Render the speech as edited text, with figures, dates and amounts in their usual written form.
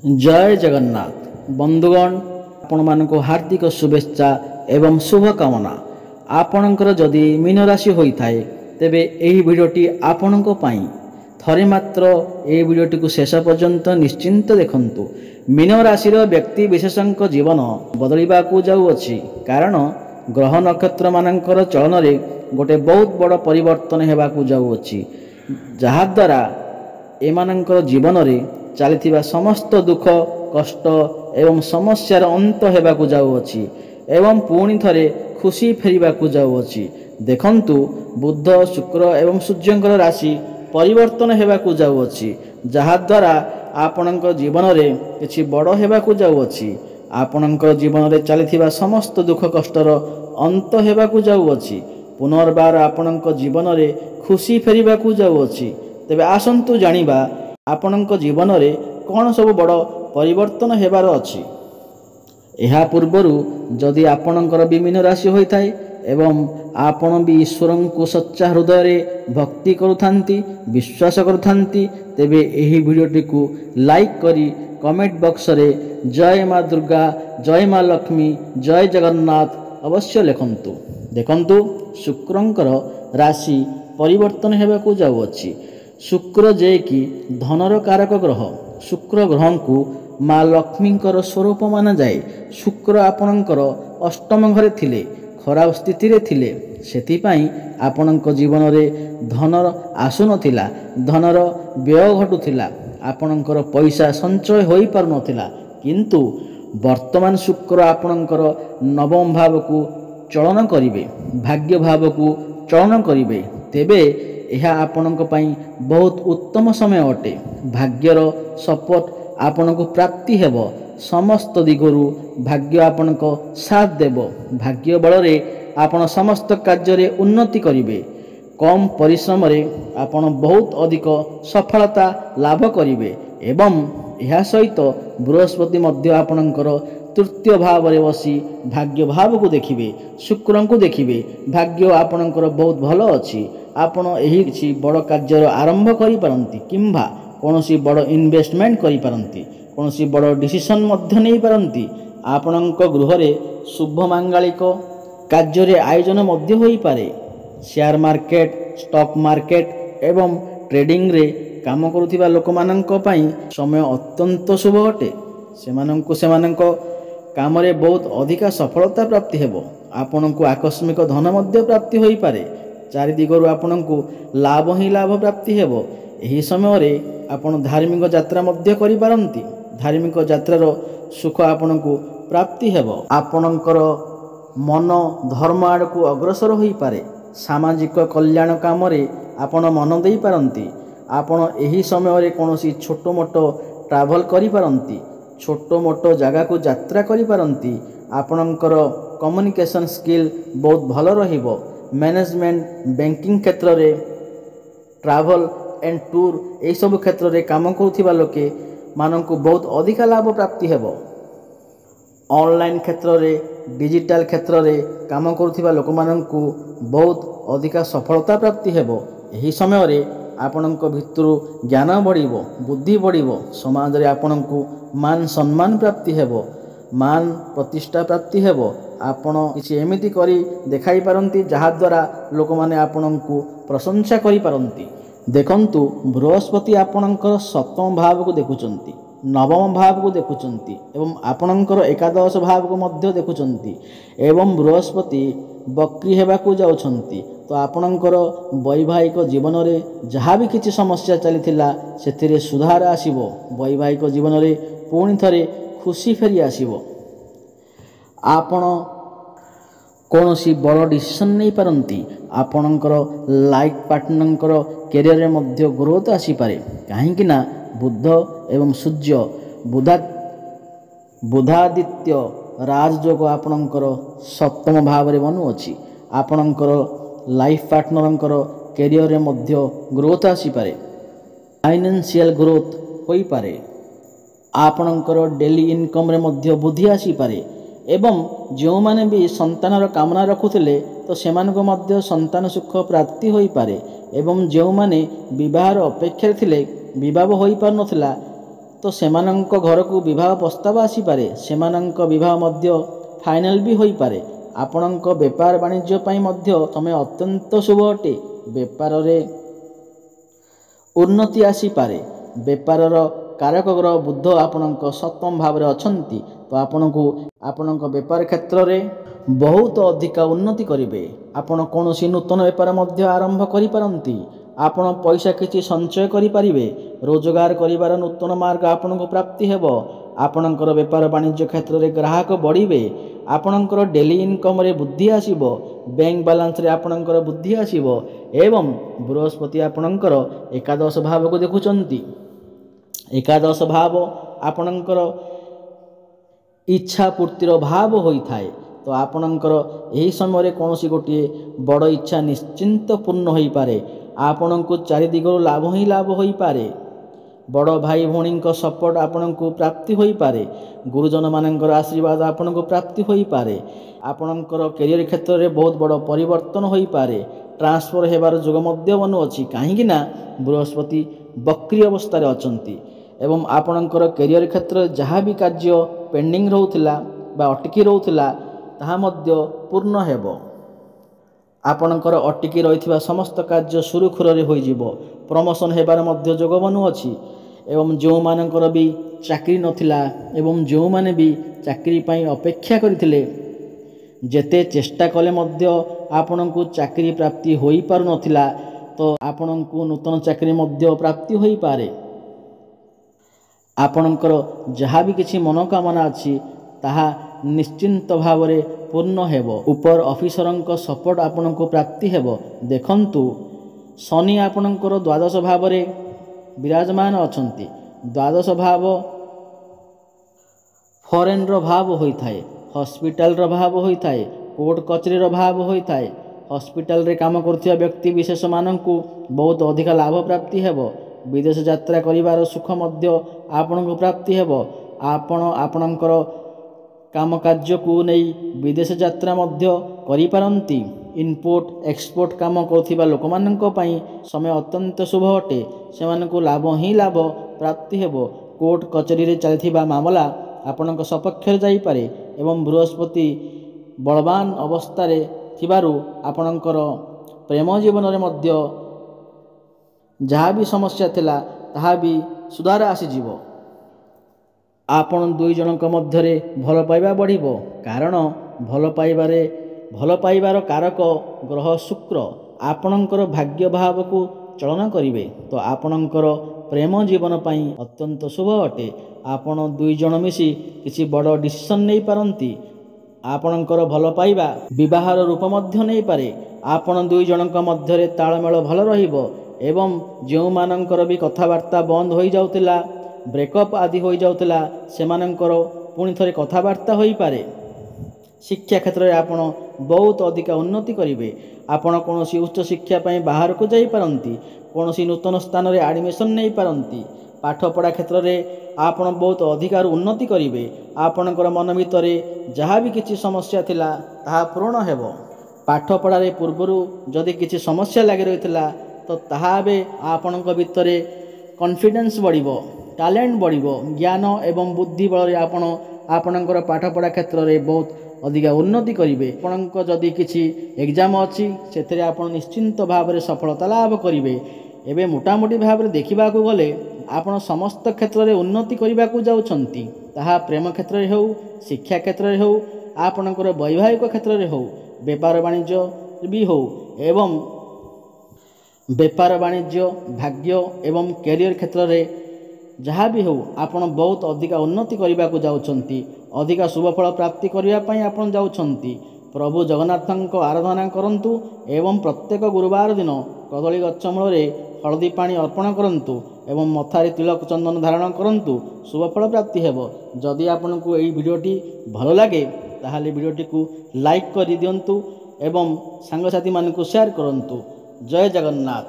जय जगन्नाथ बंधुगण आपण मानक हार्दिक शुभेच्छा एवं शुभकामना। आपणकर जदि मीन राशि होता है तेबे एही भिडियोटी आपणक पई थरे मात्र ए भिडियोटी को शेष पर्यंत निश्चिंत देखंतु। मीन राशि व्यक्ति विशेषक जीवन बदलवा जाऊँगी कारण ग्रह नक्षत्र मानकर चलन रे गोटे बहुत बड़ परिवर्तन होगा जाऊँगी जहाद्वारा एमानकर जीवन रे चली समस्त दुख कष्ट एवं समस्यार अंत होगा जाऊँगी एवं पुणी थरे खुशी फेरवा जाऊँगी। देखंतु बुध शुक्र एवं सूर्यंकर राशि परिवर्तन होगा जाऊँगी जहाद्वारा आपणकर जीवन रे किछि बड़ होगा जाऊँगी। आपणकर जीवन रे चली समस्त दुख कष्टर अंत होगा जाऊँगी। पुनर्बार आपणकर जीवन रे खुशी फेरवा जाऊँगी। तेबे आसंतु जानिबा आपणक जीवन रे कौन सब बड़ परिवर्तन हेबार अछि। एहा पूर्वरु जदि आपणकर विमीन राशि होता है एवं आपण भी ईश्वर को सच्चा हृदय रे भक्ति करुथांती विश्वास करुथांती तेबे एही वीडियोटी को लाइक करी कमेंट बॉक्स रे जय माँ दुर्गा जय माँ लक्ष्मी जय जगन्नाथ अवश्य लिखंतु। देखंतु शुक्रंकर राशि परिवर्तन हेबाकू जाउअछि। शुक्र जे कि धनर कारक ग्रह शुक्र ग्रह को माँ लक्ष्मींकर स्वरूप माना जाए। शुक्र आपणकर अष्टम घरे थिले खराब स्थिति रे थिले सेतिपाई आपणक जीवन रे धनर आसुनथिला धनर व्यय घटुथिला आपणकर पैसा संचय होई पारु नथिला किंतु वर्तमान शुक्र आपणकर नवम भाव को चलन करिवे भाग्य भाव को चलन करिवे तेबे यह आपणक पई बहुत उत्तम समय अटे। भाग्यर सपोर्ट आपणक प्राप्ति हेब समस्त दिगरु भाग्य आपणक साथ देव भाग्य बल रे आपण समस्त कार्य रे उन्नति करिवे कम परिश्रम रे आपण बहुत अधिक सफलता लाभ करिवे एवं यह सहित बृहस्पति मध्य आपणकर तृतीय भाव रे बसी भाग्य भाव को देखिवे शुक्र को देखिवे भाग्य आपणकर बहुत भल अछि। आपण एही किछि बड़ कार्यर आरंभ करि पारंती किंबा कोनोसी बड़ इन्वेस्टमेंट करि पारंती कोनोसी बड़ डिसीजन मध्य नै पारंती। आपणक गृह रे शुभ मांगलिक कार्य रे आयोजन मध्य होई पारे। शेयर मार्केट स्टॉक मार्केट एवं ट्रेडिंग रे काम करुथिबा लोकमानंक पई समय अत्यंत शुभ अटे। सेमानंक काम रे बहुत अधिका सफलता प्राप्ति हेबो। आपणक आकस्मिक धन मध्य प्राप्ति होई पारे। चारि दिगरु आपणको लाभ ही लाभ प्राप्ति हेबो। एही समय रे आपण धार्मिक यात्रा मध्य करि पारंती धार्मिक यात्रार सुख आपणको प्राप्ति हेबो। आपणकर मन धर्म आड़ को अग्रसर होई पारे। सामाजिक कल्याण काम रे आपण मन देई पारंती। आपण एही समय रे कोनोसी छोटो मोटो ट्रैवल करि पारंती छोटो मोटो जगह को यात्रा करि पारंती। आपणकर कम्युनिकेशन स्किल बहुत भल रहिबो। मैनेजमेंट बैंकिंग क्षेत्र रे ट्रैवल एंड टूर ए सब क्षेत्र रे काम करुथिबा लोके माननकु बहुत अधिक लाभ प्राप्ति हेबो। ऑनलाइन क्षेत्र रे डिजिटल क्षेत्र रे काम करुथिबा लोक माननकु बहुत अधिक सफलता प्राप्ति हेबो। एही समय रे आपणक भितरु ज्ञान बढ़िबो बुद्धि बढ़िबो समाज रे आपणकु मान सम्मान प्राप्ति हेबो मान प्रतिष्ठा प्राप्ति हेबो। आपण किछि एमिति करी देखाई पारंती जहा द्वारा लोक माने आपणकु प्रशंसा करि पारंती। देखंतु बृहस्पति आपणकर सप्तम भाव को देखुचंती नवम भाव को देखुचंती एवं आपणकर एकादश भाव को मध्य देखुचंती एवं बृहस्पति बक्री हेबाकू जाउछंती। तो आपणकर वैवाहिक जीवन रे जहाँ भी किछि समस्या चलीथिला सेथिरे सुधार आसीबो। वैवाहिक जीवन रे पुणी थरे खुशी फेरी आसीबो। आपण कौनसी बड़ डिसीजन नहीं पारंती। आपणकर लाइफ पार्टनरंकर कैरियर रे मध्य ग्रोथ आसी पारे काहेकि ना बुध एवं सूर्य बुधादित्य राजयोग आपणकर सप्तम भाव रे बनुअछि। आपणकर लाइफ पार्टनरंकर कैरियर रे मध्य ग्रोथ आसी पारे फाइनेंशियल ग्रोथ होई पारे। आपणकर डेली इनकम रे मध्य वृद्धि आसी पारे एवं जो माने भी संतानर कामना रखुथिले तो सेमानको मध्य संतान सुख प्राप्ति होई पारे एवं जो माने विवाहर अपेक्षा थिले विवाह होई पार नथिला ତ ସେମାନଙ୍କ ଘରକୁ ବିବାହ ପ୍ରସ୍ତାବ ଆସିପାରେ। ସେମାନଙ୍କ ବିବାହ ମଧ୍ୟ ଫାଇନାଲ ବି ହୋଇପାରେ। ଆପଣଙ୍କ ବେପାର ବାଣିଜ୍ୟ ପାଇଁ ମଧ୍ୟ ସମୟ ଅତ୍ୟନ୍ତ ଶୁଭ ଅଟେ। ବେପାରରେ ଉନ୍ନତି ଆସିପାରେ। ବେପାରର କାରକ ଗ୍ରହ ବୁଧ ଆପଣଙ୍କ ସପ୍ତମ ଭାବରେ ଅଛନ୍ତି, ତ ଆପଣଙ୍କୁ ଆପଣଙ୍କ ବେପାର କ୍ଷେତ୍ରରେ ବହୁତ ଅଧିକା ଉନ୍ନତି କରିବେ। ଆପଣ କୌଣସି ନୂତନ ବେପାର ମଧ୍ୟ ଆରମ୍ଭ କରିପାରନ୍ତି। ଆପଣ ପଇସା କିଛି ସଞ୍ଚୟ କରିପାରିବେ। ରୋଜଗାର କରିବାର ନୂତନ ମାର୍ଗ ଆପଣଙ୍କୁ ପ୍ରାପ୍ତି ହେବ। ଆପଣଙ୍କର ବେପାର ବାଣିଜ୍ୟ କ୍ଷେତ୍ରରେ ଗ୍ରାହକ ବଢ଼ିବେ। ଆପଣଙ୍କର ଡେଲି ଇନକମ୍ରେ ବୃଦ୍ଧି ଆସିବ। ବ୍ୟାଙ୍କ ବାଲାନ୍ସରେ ଆପଣଙ୍କର ବୃଦ୍ଧି ଆସିବ ଏବଂ ବୃହସ୍ପତି ଆପଣଙ୍କର ଏକାଦଶ ଭାବକୁ ଦେଖୁଛନ୍ତି। ଏକାଦଶ ଭାବ ଆପଣଙ୍କର ଇଚ୍ଛା ପୂର୍ତ୍ତିର ଭାବ ହୋଇଥାଏ। ତ ଆପଣଙ୍କର ଏହି ସମୟରେ କୌଣସି ଗୋଟିଏ ବଡ଼ ଇଚ୍ଛା ନିଶ୍ଚିନ୍ତ ପୂର୍ଣ୍ଣ ହୋଇପାରେ। ଆପଣଙ୍କୁ ଚାରିଦିଗରୁ ଲାଭ ହିଁ ଲାଭ ହୋଇପାରେ। ବଡ଼ ଭାଇ ଭଉଣୀଙ୍କ ସପୋର୍ଟ ଆପଣଙ୍କୁ ପ୍ରାପ୍ତି ହୋଇପାରେ। ଗୁରୁଜନମାନଙ୍କର ଆଶୀର୍ବାଦ ଆପଣଙ୍କୁ ପ୍ରାପ୍ତି ହୋଇପାରେ। ଆପଣଙ୍କର କ୍ୟାରିୟର କ୍ଷେତ୍ରରେ ବହୁତ ବଡ଼ ପରିବର୍ତ୍ତନ ହୋଇପାରେ। ଟ୍ରାନ୍ସଫର ହେବାର ଯୋଗ ମଧ୍ୟ ବନୁଅଛି, କାହିଁକି ନା ବୃହସ୍ପତି ବକ୍ରି ଅବସ୍ଥାରେ ଅଛନ୍ତି ଏବଂ ଆପଣଙ୍କର କ୍ୟାରିୟର କ୍ଷେତ୍ରରେ ଯାହା ବି କାର୍ଯ୍ୟ ପେଣ୍ଡିଂ ରହୁଥିଲା ବା ଅଟକି ରହୁଥିଲା ତାହା ମଧ୍ୟ ପୂର୍ଣ୍ଣ ହେବ। ଆପଣଙ୍କର ଅଟକି ରହିଥିବା ସମସ୍ତ କାର୍ଯ୍ୟ ସୁରୁଖୁରୁରେ ହୋଇଯିବ। ପ୍ରମୋସନ୍ ହେବାର ମଧ୍ୟ ଯୋଗ ବନୁଅଛି ଏବଂ ଯେଉଁମାନଙ୍କର ବି ଚାକିରି ନଥିଲା ଏବଂ ଯେଉଁମାନେ ବି ଚାକିରି ପାଇଁ ଅପେକ୍ଷା କରିଥିଲେ, ଯେତେ ଚେଷ୍ଟା କଲେ ମଧ୍ୟ ଆପଣଙ୍କୁ ଚାକିରି ପ୍ରାପ୍ତି ହୋଇପାରୁନଥିଲା, ତ ଆପଣଙ୍କୁ ନୂତନ ଚାକିରି ମଧ୍ୟ ପ୍ରାପ୍ତି ହୋଇପାରେ। ଆପଣଙ୍କର ଯାହା ବି କିଛି ମନୋକାମନା ଅଛି ତାହା ନିଶ୍ଚିନ୍ତ ଭାବରେ ପୂର୍ଣ୍ଣ ହେବ। ଉପର ଅଫିସରଙ୍କ ସପୋର୍ଟ ଆପଣଙ୍କୁ ପ୍ରାପ୍ତି ହେବ। ଦେଖନ୍ତୁ, ଶନି ଆପଣଙ୍କର ଦ୍ୱାଦଶ ଭାବରେ ବିରାଜମାନ ଅଛନ୍ତି। ଦ୍ୱାଦଶ ଭାବ ଫରେନ୍ର ଭାବ ହୋଇଥାଏ, ହସ୍ପିଟାଲର ଭାବ ହୋଇଥାଏ, କୋର୍ଟ କଚେରୀର ଭାବ ହୋଇଥାଏ। ହସ୍ପିଟାଲରେ କାମ କରୁଥିବା ବ୍ୟକ୍ତି ବିଶେଷମାନଙ୍କୁ ବହୁତ ଅଧିକା ଲାଭ ପ୍ରାପ୍ତି ହେବ। ବିଦେଶ ଯାତ୍ରା କରିବାର ସୁଖ ମଧ୍ୟ ଆପଣଙ୍କୁ ପ୍ରାପ୍ତି ହେବ। ଆପଣ ଆପଣଙ୍କର କାମ କାର୍ଯ୍ୟକୁ ନେଇ ବିଦେଶ ଯାତ୍ରା ମଧ୍ୟ କରିପାରନ୍ତି। ଇମ୍ପୋର୍ଟ ଏକ୍ସପୋର୍ଟ କାମ କରୁଥିବା ଲୋକମାନଙ୍କ ପାଇଁ ସମୟ ଅତ୍ୟନ୍ତ ଶୁଭ ଅଟେ। ସେମାନଙ୍କୁ ଲାଭ ହିଁ ଲାଭ ପ୍ରାପ୍ତି ହେବ। କୋର୍ଟ କଚେରୀରେ ଚାଲିଥିବା ମାମଲା ଆପଣଙ୍କ ସପକ୍ଷରେ ଯାଇପାରେ ଏବଂ ବୃହସ୍ପତି ବଳବାନ ଅବସ୍ଥାରେ ଥିବାରୁ ଆପଣଙ୍କର ପ୍ରେମ ଜୀବନରେ ମଧ୍ୟ ଯାହା ବି ସମସ୍ୟା ଥିଲା ତାହା ବି ସୁଧାର ଆସିଯିବ। ଆପଣ ଦୁଇ ଜଣଙ୍କ ମଧ୍ୟରେ ଭଲ ପାଇବା ବଢ଼ିବ, କାରଣ ଭଲ ପାଇବାର କାରକ ଗ୍ରହ ଶୁକ୍ର ଆପଣଙ୍କର ଭାଗ୍ୟ ଭାବକୁ ଚଳନ କରିବେ। ତ ଆପଣଙ୍କର ପ୍ରେମ ଜୀବନ ପାଇଁ ଅତ୍ୟନ୍ତ ଶୁଭ ଅଟେ। ଆପଣ ଦୁଇ ଜଣ ମିଶି କିଛି ବଡ଼ ଡିସିସନ୍ ନେଇପାରନ୍ତି। ଆପଣଙ୍କର ଭଲ ପାଇବା ବିବାହର ରୂପ ମଧ୍ୟ ନେଇପାରେ। ଆପଣ ଦୁଇ ଜଣଙ୍କ ମଧ୍ୟରେ ତାଳମେଳ ଭଲ ରହିବ ଏବଂ ଯେଉଁମାନଙ୍କର ବି କଥାବାର୍ତ୍ତା ବନ୍ଦ ହୋଇଯାଉଥିଲା, ବ୍ରେକଅପ୍ ଆଦି ହୋଇଯାଉଥିଲା, ସେମାନଙ୍କର ପୁଣି ଥରେ କଥାବାର୍ତ୍ତା ହୋଇପାରେ। ଶିକ୍ଷା କ୍ଷେତ୍ରରେ ଆପଣ ବହୁତ ଅଧିକା ଉନ୍ନତି କରିବେ। ଆପଣ କୌଣସି ଉଚ୍ଚଶିକ୍ଷା ପାଇଁ ବାହାରକୁ ଯାଇପାରନ୍ତି। କୌଣସି ନୂତନ ସ୍ଥାନରେ ଆଡ଼ମିସନ୍ ନେଇପାରନ୍ତି। ପାଠପଢ଼ା କ୍ଷେତ୍ରରେ ଆପଣ ବହୁତ ଅଧିକାରୁ ଉନ୍ନତି କରିବେ। ଆପଣଙ୍କର ମନ ଭିତରେ ଯାହା ବି କିଛି ସମସ୍ୟା ଥିଲା ତାହା ପୂରଣ ହେବ। ପାଠପଢ଼ାରେ ପୂର୍ବରୁ ଯଦି କିଛି ସମସ୍ୟା ଲାଗି ରହିଥିଲା ତ ତାହା ଏବେ ଆପଣଙ୍କ ଭିତରେ କନଫିଡେନ୍ସ ବଢ଼ିବ, ଟ୍ୟାଲେଣ୍ଟ ବଢ଼ିବ। ଜ୍ଞାନ ଏବଂ ବୁଦ୍ଧି ବଳରେ ଆପଣ ଆପଣଙ୍କର ପାଠପଢ଼ା କ୍ଷେତ୍ରରେ ବହୁତ ଅଧିକା ଉନ୍ନତି କରିବେ। ଆପଣଙ୍କ ଯଦି କିଛି ଏକ୍ଜାମ୍ ଅଛି ସେଥିରେ ଆପଣ ନିଶ୍ଚିନ୍ତ ଭାବରେ ସଫଳତା ଲାଭ କରିବେ। ଏବେ ମୋଟାମୋଟି ଭାବରେ ଦେଖିବାକୁ ଗଲେ ଆପଣ ସମସ୍ତ କ୍ଷେତ୍ରରେ ଉନ୍ନତି କରିବାକୁ ଯାଉଛନ୍ତି। ତାହା ପ୍ରେମ କ୍ଷେତ୍ରରେ ହେଉ, ଶିକ୍ଷା କ୍ଷେତ୍ରରେ ହେଉ, ଆପଣଙ୍କର ବୈବାହିକ କ୍ଷେତ୍ରରେ ହେଉ, ବେପାର ବାଣିଜ୍ୟ ବି ହେଉ ଏବଂ ବେପାର ବାଣିଜ୍ୟ, ଭାଗ୍ୟ ଏବଂ କ୍ୟାରିୟର କ୍ଷେତ୍ରରେ ଯାହା ବି ହେଉ ଆପଣ ବହୁତ ଅଧିକା ଉନ୍ନତି କରିବାକୁ ଯାଉଛନ୍ତି। ଅଧିକା ଶୁଭଫଳ ପ୍ରାପ୍ତି କରିବା ପାଇଁ ଆପଣ ଯାଉଛନ୍ତି। ପ୍ରଭୁ ଜଗନ୍ନାଥଙ୍କ ଆରାଧନା କରନ୍ତୁ ଏବଂ ପ୍ରତ୍ୟେକ ଗୁରୁବାର ଦିନ କଦଳୀ ଗଛ ମୂଳରେ ହଳଦୀ ପାଣି ଅର୍ପଣ କରନ୍ତୁ ଏବଂ ମଥାରେ ତିଳକ ଚନ୍ଦନ ଧାରଣ କରନ୍ତୁ। ଶୁଭଫଳ ପ୍ରାପ୍ତି ହେବ। ଯଦି ଆପଣଙ୍କୁ ଏହି ଭିଡ଼ିଓଟି ଭଲ ଲାଗେ ତାହେଲେ ଭିଡ଼ିଓଟିକୁ ଲାଇକ୍ କରିଦିଅନ୍ତୁ ଏବଂ ସାଙ୍ଗସାଥିମାନଙ୍କୁ ସେୟାର କରନ୍ତୁ। ଜୟ ଜଗନ୍ନାଥ।